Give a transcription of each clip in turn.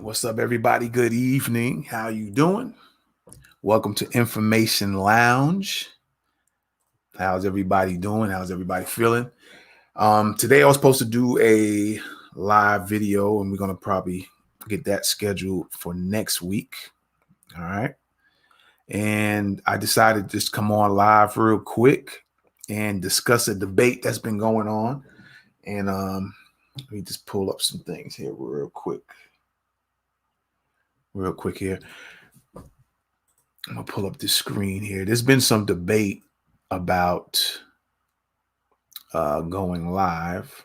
What's up, everybody? Good evening. How you doing? Welcome to Information Lounge. How's everybody doing? How's everybody feeling? Today I was supposed to do a live video, and we're gonna probably get that scheduled for next week. All right. And I decided to just come on live real quick and discuss a debate that's been going on. And let me just pull up some things here real quick. Here. I'm gonna pull up the screen here. There's been some debate about going live.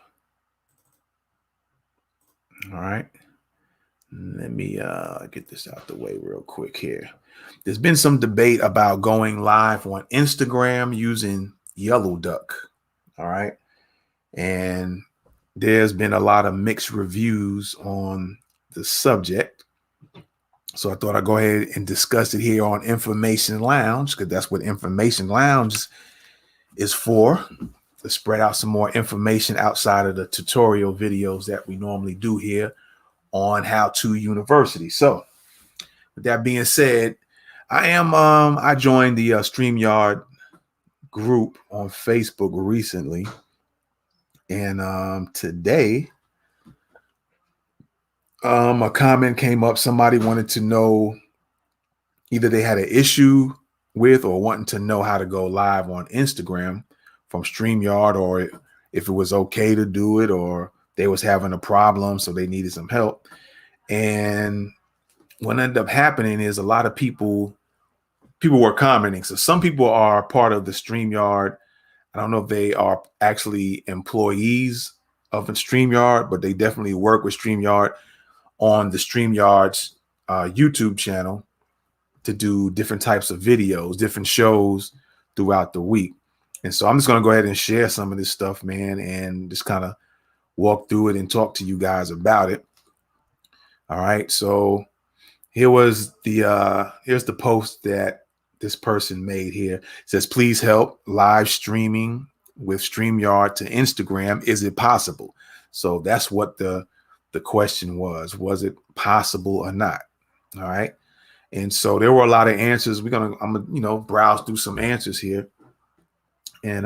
All right. Let me get this out the way real quick here. There's been some debate about going live on Instagram using Yellowduck. All right. And there's been a lot of mixed reviews on the subject. So I thought I'd go ahead and discuss it here on Information Lounge, because that's what Information Lounge is for, to spread out some more information outside of the tutorial videos that we normally do here on H.T.U University. So with that being said, I joined the StreamYard group on Facebook recently. And today, a comment came up. Somebody wanted to know either they had an issue with or wanting to know how to go live on Instagram from StreamYard, or if it was okay to do it, or they was having a problem, so they needed some help. And what ended up happening is a lot of people were commenting. So some people are part of the StreamYard. I don't know if they are actually employees of a StreamYard, but they definitely work with StreamYard on the StreamYard's YouTube channel to do different types of videos, different shows throughout the week. And so I'm just going to go ahead and share some of this stuff, man, and just kind of walk through it and talk to you guys about it. All right. So here's the post that this person made here. It says, please help, live streaming with StreamYard to Instagram. Is it possible? So that's what the question was. Was it possible or not? All right. And so there were a lot of answers. I'm gonna, browse through some answers here and,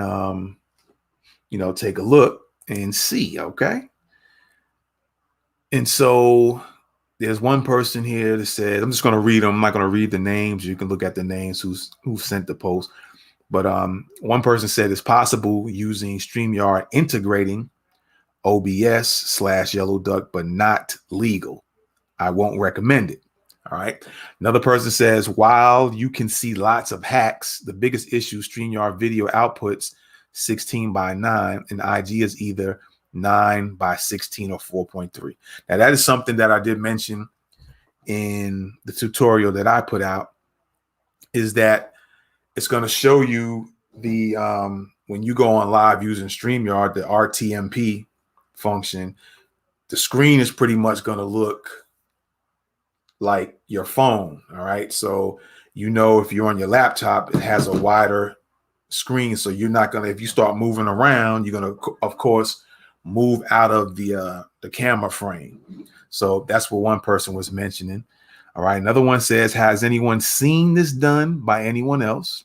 take a look and see. Okay. And so there's one person here that said, I'm just going to read them. I'm not going to read the names. You can look at the names who sent the post. But one person said it's possible using StreamYard integrating OBS/Yellowduck, but not legal. I won't recommend it. All right. Another person says, while you can see lots of hacks, the biggest issue, StreamYard video outputs 16:9, and IG is either 9:16 or 4.3. Now, that is something that I did mention in the tutorial that I put out, is that it's going to show you the when you go on live using StreamYard, the RTMP function, the screen is pretty much going to look like your phone. All right. So, if you're on your laptop, it has a wider screen. So you're not going to, if you start moving around, you're going to, of course, move out of the camera frame. So that's what one person was mentioning. All right. Another one says, has anyone seen this done by anyone else?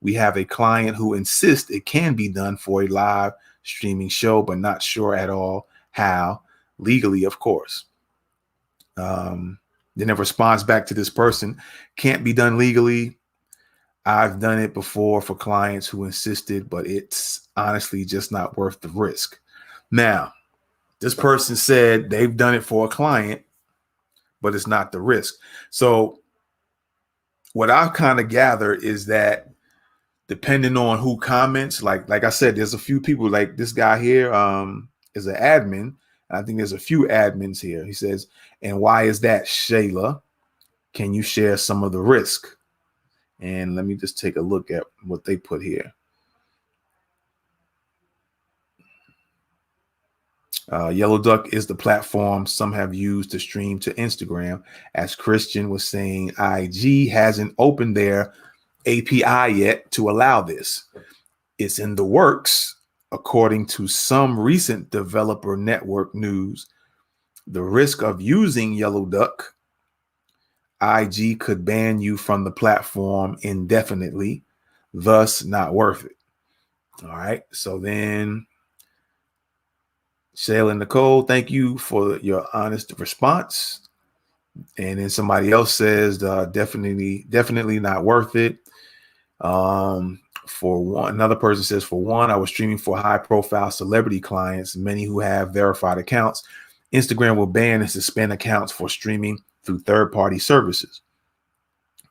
We have a client who insists it can be done for a live streaming show, but not sure at all how, legally, of course. Then a response back to this person, can't be done legally. I've done it before for clients who insisted, but it's honestly just not worth the risk. Now, this person said they've done it for a client, but it's not the risk. So what I've kind of gathered is that depending on who comments, like I said, there's a few people, like this guy here is an admin. I think there's a few admins here. He says, and why is that, Shayla? Can you share some of the risk? And let me just take a look at what they put here. Yellowduck is the platform some have used to stream to Instagram. As Christian was saying, IG hasn't opened their API yet to allow this. It's in the works, according to some recent developer network news. The risk of using Yellowduck, IG could ban you from the platform indefinitely, thus not worth it. All right. So then Shayla and Nicole, thank you for your honest response. And then somebody else says, definitely not worth it. For one, another person says, for one, I was streaming for high profile celebrity clients, many who have verified accounts. Instagram will ban and suspend accounts for streaming through third-party services.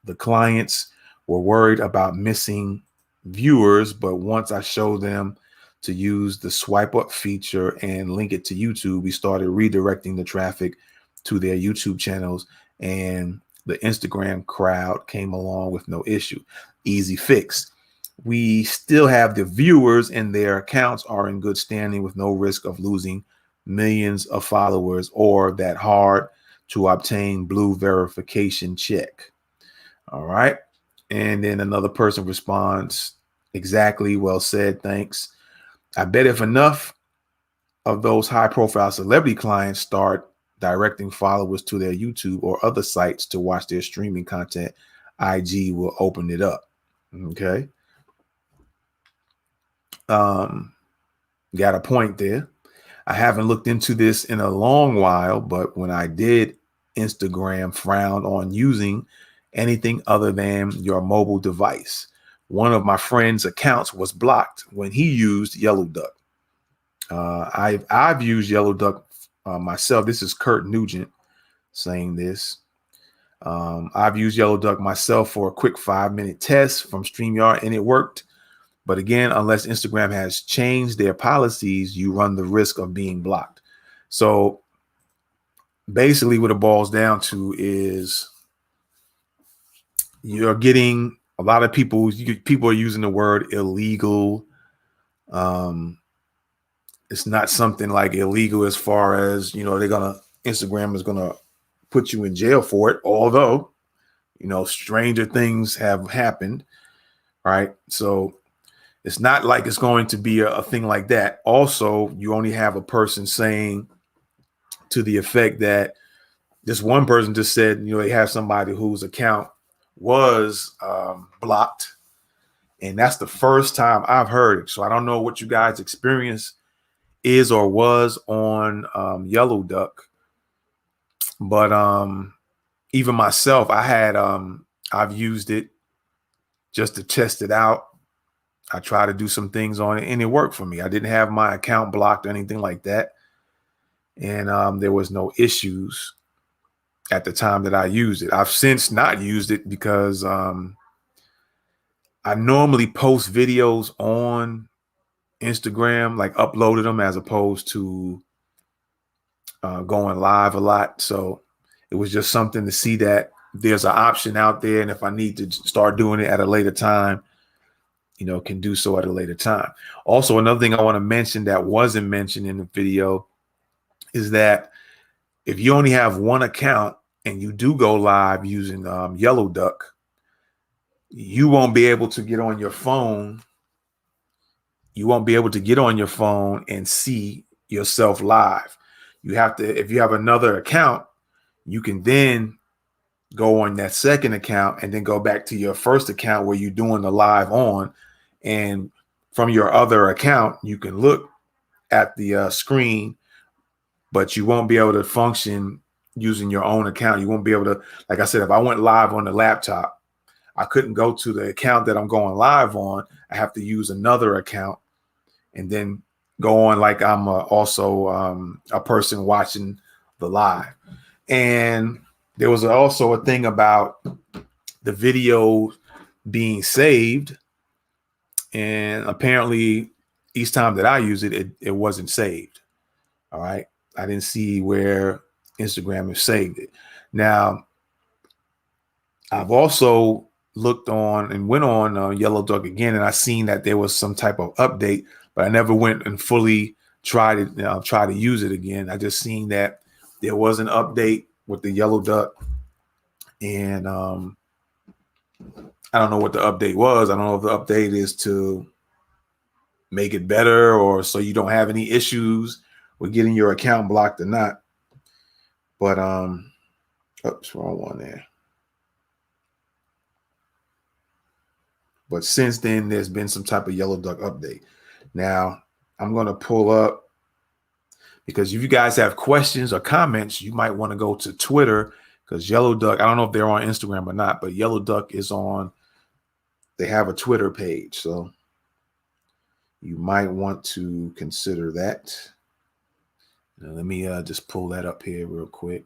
The clients were worried about missing viewers, but once I showed them to use the swipe up feature and link it to YouTube, we started redirecting the traffic to their YouTube channels, and the Instagram crowd came along with no issue. Easy fix. We still have the viewers, and their accounts are in good standing with no risk of losing millions of followers or that hard to obtain blue verification check. All right. And then another person responds, exactly, well said, thanks. I bet if enough of those high profile celebrity clients start directing followers to their YouTube or other sites to watch their streaming content, IG will open it up. Okay. Got a point there. I haven't looked into this in a long while, but when I did, Instagram frowned on using anything other than your mobile device. One of my friend's accounts was blocked when he used Yellowduck. I've used Yellowduck myself. This is Kurt Nugent saying this. I've used Yellowduck myself for a quick 5-minute test from StreamYard, and it worked. But again, unless Instagram has changed their policies, you run the risk of being blocked. So basically what it boils down to is you're getting a lot of people are using the word illegal. It's not something like illegal as far as, Instagram is gonna put you in jail for it, although, stranger things have happened, right? So it's not like it's going to be a thing like that. Also, you only have a person saying to the effect that this one person just said, they have somebody whose account was blocked. And that's the first time I've heard it. So I don't know what you guys' experience is or was on Yellowduck. But even myself, I've used it just to test it out. I tried to do some things on it and it worked for me. I didn't have my account blocked or anything like that. And there was no issues at the time that I used it. I've since not used it because I normally post videos on Instagram, like uploaded them as opposed to going live a lot. So it was just something to see that there's an option out there. And if I need to start doing it at a later time, can do so at a later time. Also, another thing I want to mention that wasn't mentioned in the video is that if you only have one account and you do go live using Yellowduck, you won't be able to get on your phone. You won't be able to get on your phone and see yourself live. You have to, if you have another account, you can then go on that second account and then go back to your first account where you're doing the live on. And from your other account, you can look at the screen, but you won't be able to function using your own account. You won't be able to, like I said, if I went live on the laptop, I couldn't go to the account that I'm going live on. I have to use another account and then go on like I'm also a person watching the live. And there was also a thing about the video being saved. And apparently each time that I use it, it wasn't saved. All right. I didn't see where Instagram has saved it. Now, I've also looked on and went on Yellowduck again, and I seen that there was some type of update, but I never went and fully tried it, try to use it again. I just seen that there was an update with the Yellowduck, and I don't know what the update was. I don't know if the update is to make it better or so you don't have any issues with getting your account blocked or not. But oops, wrong one there. But since then, there's been some type of Yellowduck update. Now, I'm going to pull up, because if you guys have questions or comments, you might want to go to Twitter, because Yellowduck, I don't know if they're on Instagram or not, but Yellowduck is on, they have a Twitter page. So you might want to consider that. Now, let me just pull that up here real quick.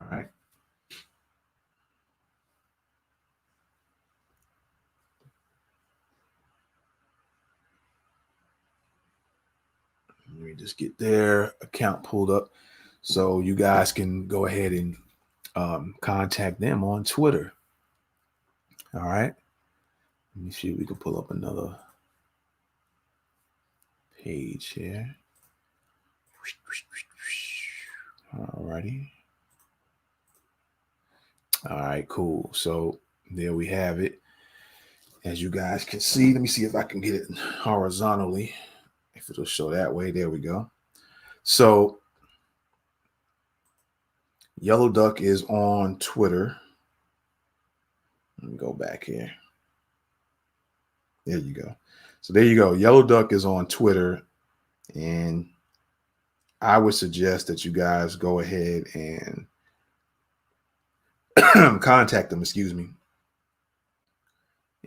All right. Let me just get their account pulled up so you guys can go ahead and contact them on Twitter. All right. Let me see if we can pull up another page here. All righty. All right, cool. So there we have it. As you guys can see, let me see if I can get it horizontally. If it'll show that way, there we go. So Yellowduck is on Twitter. Let me go back here. There you go. So there you go. Yellowduck is on Twitter, and I would suggest that you guys go ahead and contact them, excuse me,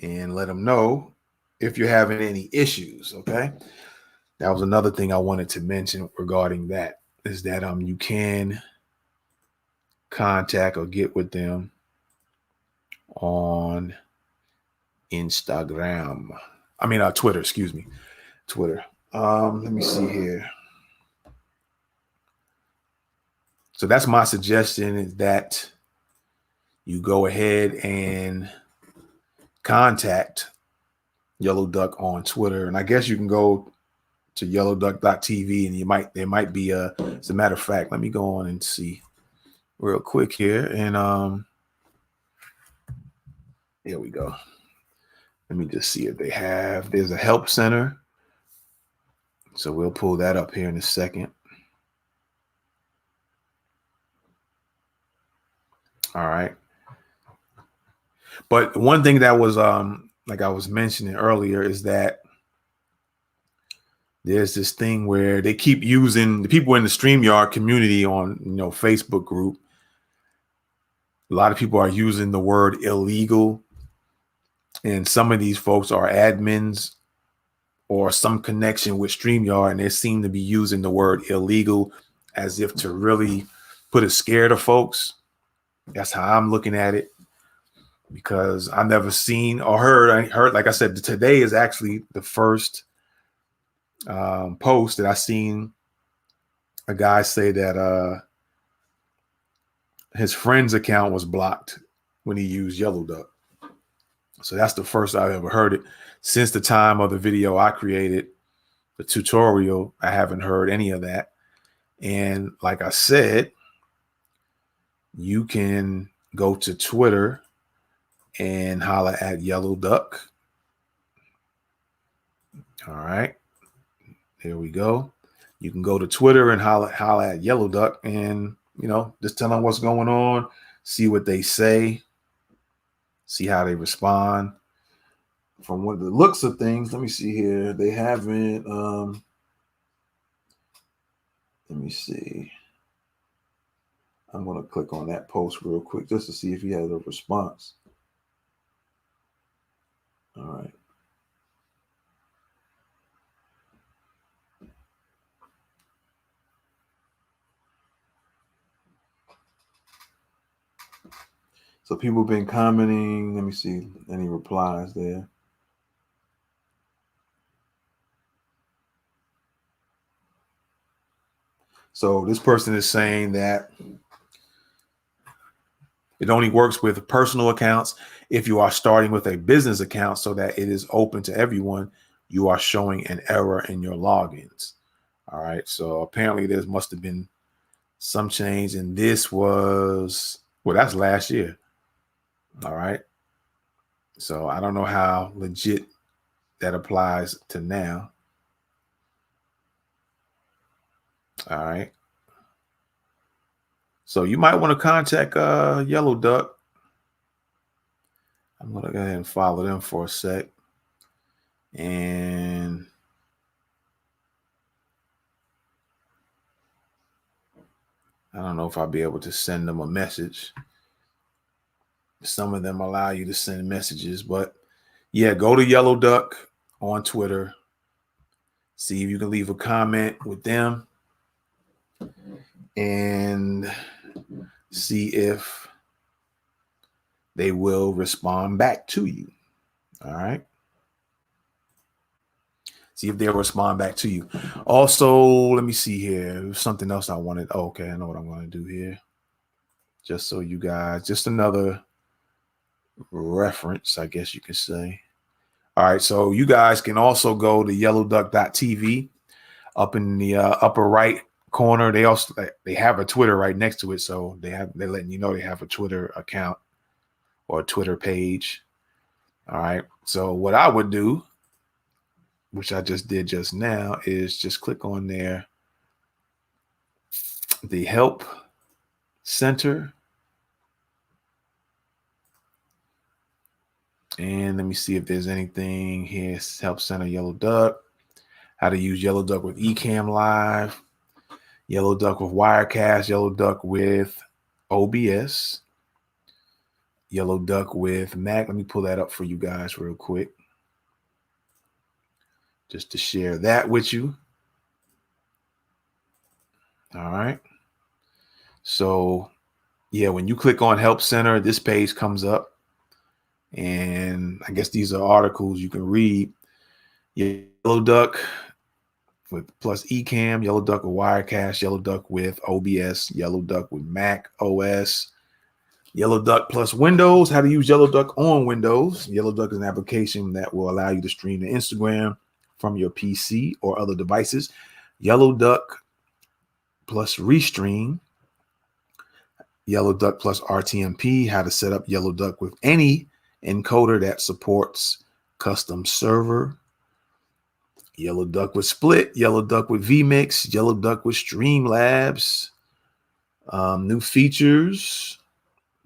and let them know if you're having any issues. Okay. That was another thing I wanted to mention regarding that, is that you can contact or get with them on Instagram. I mean, Twitter, excuse me. Twitter. Let me see here. So that's my suggestion, is that you go ahead and contact Yellowduck on Twitter. And I guess you can go to yellowduck.tv, and there might be as a matter of fact, let me go on and see real quick here. And here we go. Let me just see if there's a help center. So we'll pull that up here in a second. All right. But one thing that was like I was mentioning earlier, is that there's this thing where they keep using, the people in the StreamYard community on, Facebook group. A lot of people are using the word illegal, and some of these folks are admins or some connection with StreamYard, and they seem to be using the word illegal as if to really put a scare to folks. That's how I'm looking at it, because I never seen or heard. I heard, like I said, today is actually the first post that I seen a guy say that his friend's account was blocked when he used Yellowduck. So that's the first I've ever heard it. Since the time of the video I created, the tutorial, I haven't heard any of that. And like I said, you can go to Twitter and holla at Yellowduck. All right. Here we go. You can go to Twitter and holla at Yellowduck, and just tell them what's going on, see what they say, see how they respond. From what the looks of things, let me see here. They haven't. Let me see. I'm going to click on that post real quick just to see if he has a response. All right. So people have been commenting. Let me see any replies there. So this person is saying that it only works with personal accounts. If you are starting with a business account so that it is open to everyone, you are showing an error in your logins. All right. So apparently there must have been some change, and this was, well, that's last year. All right. So I don't know how legit that applies to now. All right. So you might want to contact Yellowduck. I'm going to go ahead and follow them for a sec. And I don't know if I'll be able to send them a message. Some of them allow you to send messages, but yeah, go to Yellowduck on Twitter. See if you can leave a comment with them and see if they will respond back to you. All right. See if they'll respond back to you. Also, let me see here. There's something else I wanted. Oh, okay, I know what I'm going to do here. Just so you guys, just another reference, I guess you could say. All right, so you guys can also go to yellowduck.tv. Up in the upper right corner, they have a Twitter right next to it, so they're letting you know they have a Twitter account or a Twitter page. All right, so what I would do, which I just did just now, is just click on there, the Help Center, and let me see if there's anything here. Help Center, Yellowduck, how to use Yellowduck with Ecamm Live, Yellowduck with Wirecast, Yellowduck with OBS, Yellowduck with Mac. Let me pull that up for you guys real quick, just to share that with you. All right. So, yeah, when you click on Help Center, this page comes up. And I guess these are articles you can read. Yellowduck with plus Ecamm, Yellowduck with Wirecast, Yellowduck with OBS, Yellowduck with Mac OS, Yellowduck plus Windows, how to use Yellowduck on Windows. Yellowduck is an application that will allow you to stream to Instagram from your PC or other devices. Yellowduck plus Restream. Yellowduck plus RTMP, how to set up Yellowduck with any encoder that supports custom server. Yellowduck with Split, Yellowduck with vMix, Yellowduck with Streamlabs. New features,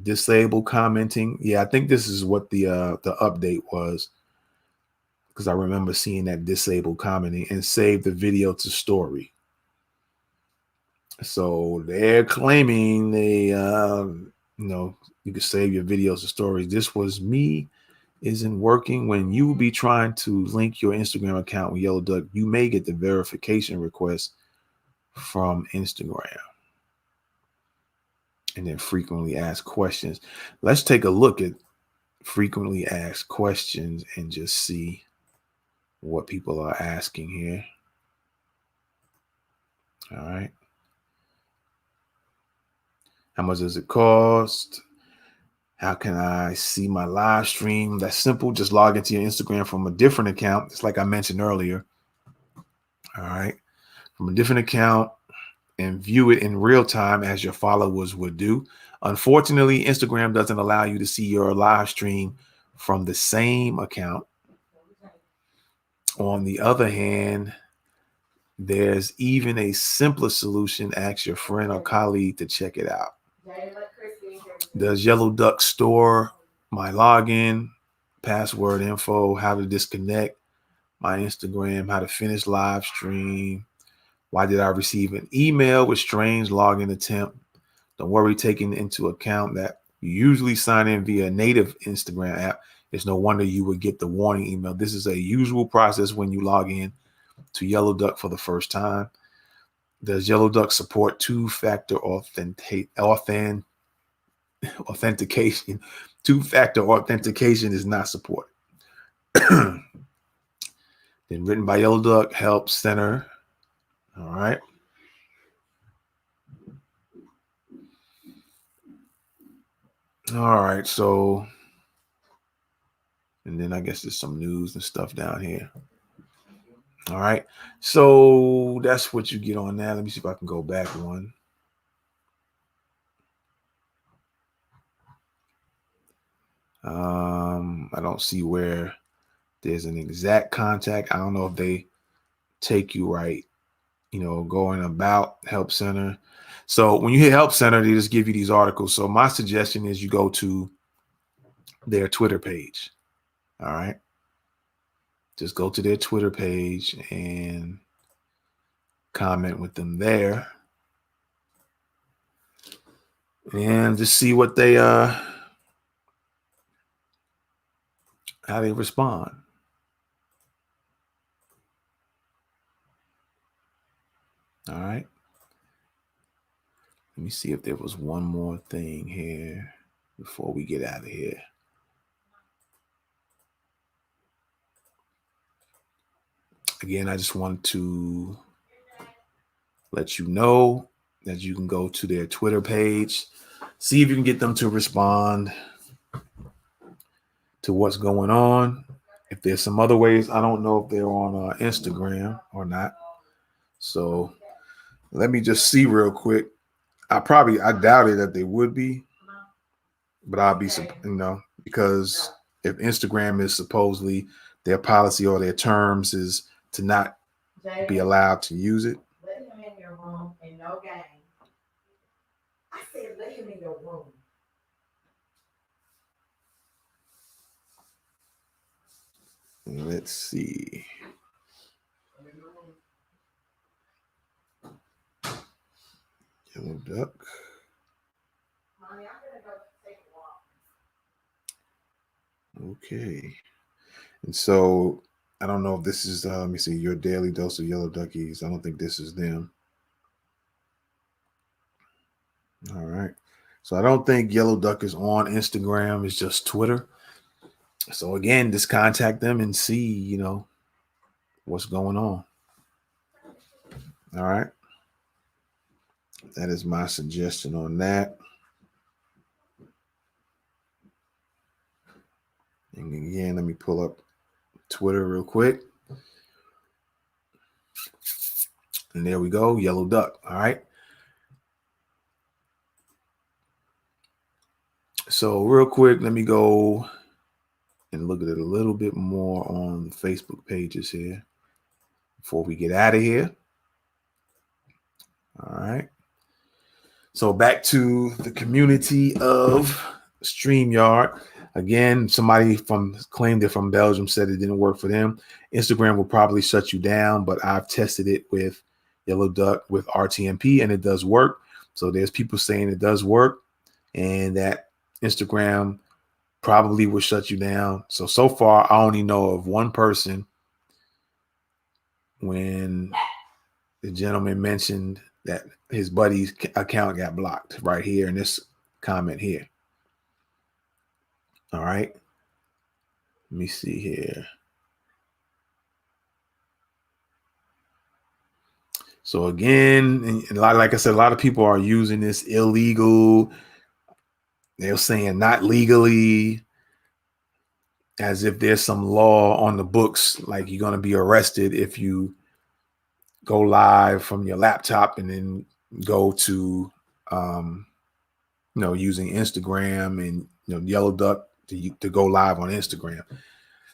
disable commenting. Yeah, I think this is what the update was, because I remember seeing that disable commenting, and save the video to story. So they're claiming they, you can save your videos to stories. This was me isn't working. When you be trying to link your Instagram account with Yellowduck, you may get the verification request from Instagram. And then frequently asked questions. Let's take a look at frequently asked questions and just see what people are asking here. All right. How much does it cost? How can I see my live stream? That's simple. Just log into your Instagram from a different account. It's like I mentioned earlier. All right. From a different account and view it in real time as your followers would do. Unfortunately, Instagram doesn't allow you to see your live stream from the same account. On the other hand, there's even a simpler solution. Ask your friend or colleague to check it out. Does Yellowduck store my login, password info, how to disconnect my Instagram, how to finish live stream? Why did I receive an email with strange login attempt? Don't worry, taking into account that you usually sign in via a native Instagram app. It's no wonder you would get the warning email. This is a usual process when you log in to Yellowduck for the first time. Does Yellowduck support two-factor authentication? Two-factor authentication is not supported. Then written by Yellowduck Help Center. All right. All right. So, and then I guess there's some news and stuff down here. All right. So that's what you get on that. Let me see if I can go back one. I don't see where there's an exact contact. I don't know if they take you right, going about help center. So when you hit help center, they just give you these articles. So my suggestion is you go to their Twitter page. All right. Just go to their Twitter page and comment with them there. And just see what they how they respond. All right. Let me see if there was one more thing here before we get out of here. Again, I just want to let you know that you can go to their Twitter page, see if you can get them to respond to what's going on. If there's some other ways, I don't know if they're on Instagram or not. So let me just see real quick. I doubt it that they would be, but I'll be, because if Instagram is supposedly their policy or their terms is to not be allowed to use it. Let him in your room and no game. I said, let him in your room. Let's see. Yellowduck. Mommy, I'm gonna go take a walk. Okay. And so I don't know if this is let me see, your daily dose of Yellowduckies. I don't think this is them. All right. So I don't think Yellowduck is on Instagram. It's just Twitter. So again, just contact them and see, what's going on. All right. That is my suggestion on that. And again, let me pull up Twitter real quick. And there we go, Yellowduck. All right. So real quick, let me go and look at it a little bit more on the Facebook pages here before we get out of here. All right. So back to the community of StreamYard. Again, somebody claimed they're from Belgium, said it didn't work for them. Instagram will probably shut you down, but I've tested it with Yellowduck with RTMP and it does work. So there's people saying it does work and that Instagram probably will shut you down. So far, I only know of one person when the gentleman mentioned that his buddy's account got blocked right here in this comment here. All right. Let me see here. So again, and like I said, a lot of people are using this illegal. They're saying not legally, as if there's some law on the books, like you're going to be arrested if you go live from your laptop and then go to, using Instagram and Yellowduck to go live on Instagram.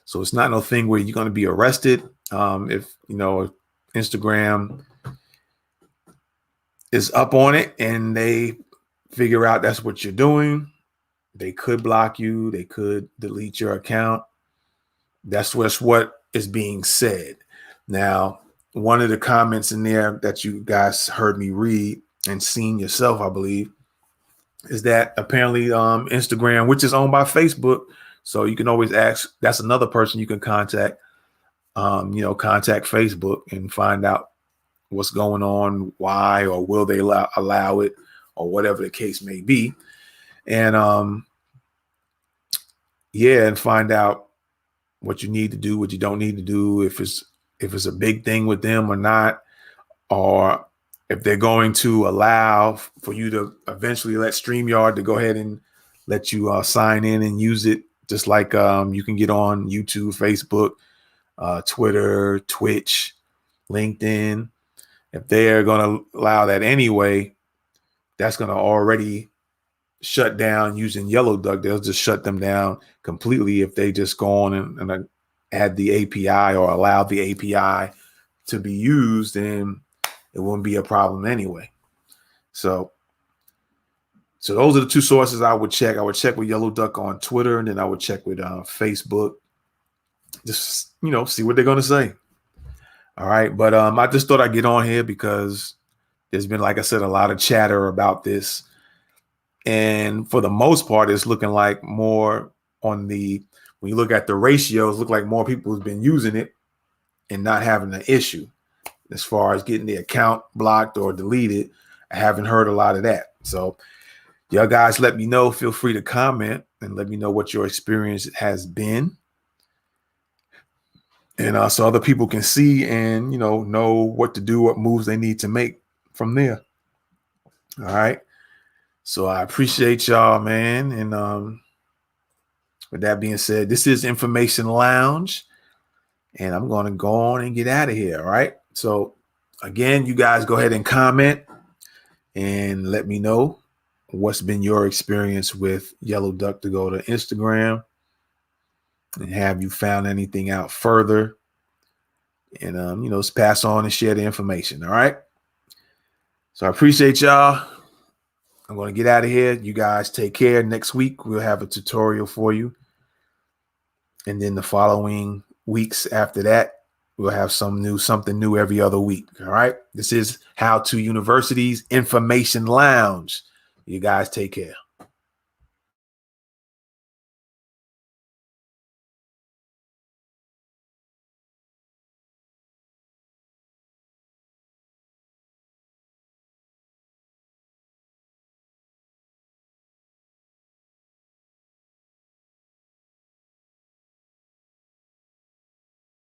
So it's not no thing where you're going to be arrested. If Instagram is up on it and they figure out that's what you're doing, they could block you. They could delete your account. That's what is being said. Now, one of the comments in there that you guys heard me read and seen yourself, I believe, is that apparently Instagram, which is owned by Facebook, so you can always ask. That's another person you can contact. Contact Facebook and find out what's going on, why, or will they allow it, or whatever the case may be, and and find out what you need to do, what you don't need to do, if it's a big thing with them or not, or if they're going to allow for you to eventually let StreamYard to go ahead and let you sign in and use it, just like you can get on YouTube, Facebook, Twitter, Twitch, LinkedIn. If they're going to allow that anyway, that's going to already shut down using Yellowduck. They'll just shut them down completely if they just go on and add the API or allow the API to be used, and it wouldn't be a problem anyway. So those are the two sources I would check. I would check with Yellowduck on Twitter, and then I would check with Facebook. Just, see what they're going to say. All right. But I just thought I'd get on here because there's been, like I said, a lot of chatter about this. And for the most part, it's looking like more when you look at the ratios, look like more people have been using it and not having an issue. As far as getting the account blocked or deleted, I haven't heard a lot of that. So y'all guys, let me know. Feel free to comment and let me know what your experience has been. And so other people can see and, know what to do, what moves they need to make from there. All right. So I appreciate y'all, man. And with that being said, this is Information Lounge, and I'm going to go on and get out of here. All right. So again, you guys go ahead and comment and let me know what's been your experience with Yellowduck to go to Instagram, and have you found anything out further, and just pass on and share the information. All right. So I appreciate y'all. I'm going to get out of here. You guys take care. Next week, we'll have a tutorial for you. And then the following weeks after that, we'll have something new every other week. All right. This is H.T.U University's Information Lounge. You guys take care.